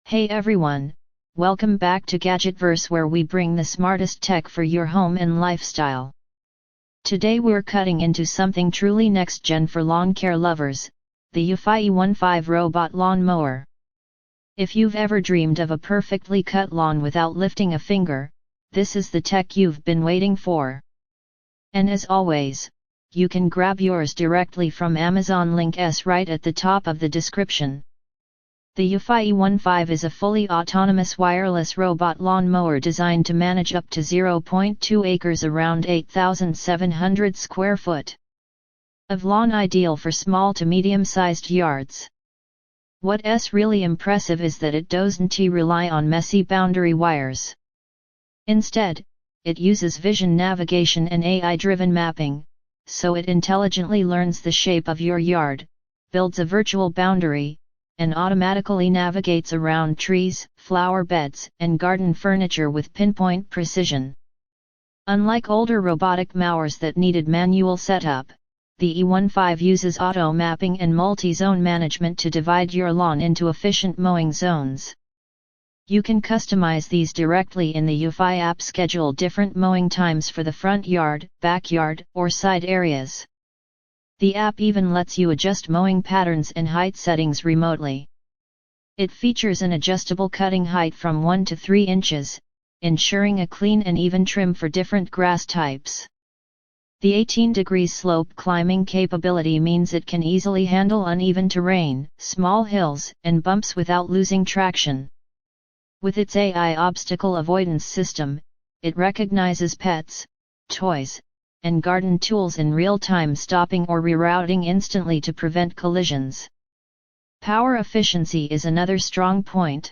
Hey everyone, welcome back to Gadgetverse, where we bring the smartest tech for your home and lifestyle. Today we're cutting into something truly next-gen for lawn care lovers, the Eufy E15 Robot Lawn Mower. If you've ever dreamed of a perfectly cut lawn without lifting a finger, this is the tech you've been waiting for. And as always, you can grab yours directly from Amazon, link is right at the top of the description. The Eufy E15 is a fully autonomous wireless robot lawn mower designed to manage up to 0.2 acres, around 8,700 square foot of lawn, ideal for small to medium-sized yards. What's really impressive is that it doesn't rely on messy boundary wires. Instead, it uses vision navigation and AI-driven mapping, so it intelligently learns the shape of your yard, builds a virtual boundary, and automatically navigates around trees, flower beds, and garden furniture with pinpoint precision. Unlike older robotic mowers that needed manual setup, the E15 uses auto mapping and multi-zone management to divide your lawn into efficient mowing zones. You can customize these directly in the Eufy app, schedule different mowing times for the front yard, backyard, or side areas. The app even lets you adjust mowing patterns and height settings remotely. It features an adjustable cutting height from 1 to 3 inches, ensuring a clean and even trim for different grass types. The 18-degree slope climbing capability means it can easily handle uneven terrain, small hills, and bumps without losing traction. With its AI Obstacle Avoidance system, it recognizes pets, toys, and garden tools in real time, stopping or rerouting instantly to prevent collisions. Power efficiency is another strong point.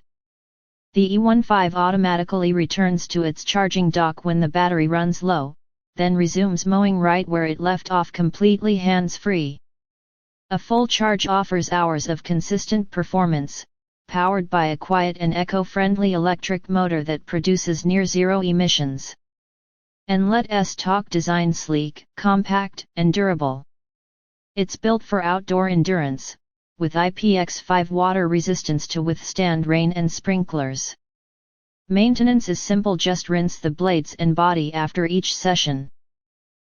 The E15 automatically returns to its charging dock when the battery runs low, then resumes mowing right where it left off, completely hands-free. A full charge offers hours of consistent performance, powered by a quiet and eco-friendly electric motor that produces near-zero emissions. And let's talk design: sleek, compact, and durable. It's built for outdoor endurance, with IPX5 water resistance to withstand rain and sprinklers. Maintenance is simple, just rinse the blades and body after each session.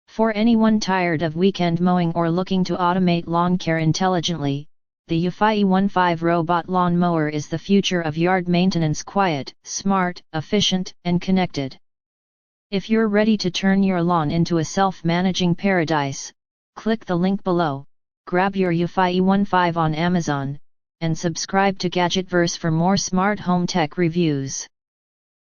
For anyone tired of weekend mowing or looking to automate lawn care intelligently, the Eufy E15 Robot Lawn Mower is the future of yard maintenance: quiet, smart, efficient, and connected. If you're ready to turn your lawn into a self-managing paradise, click the link below, grab your Eufy E15 on Amazon, and subscribe to Gadgetverse for more smart home tech reviews.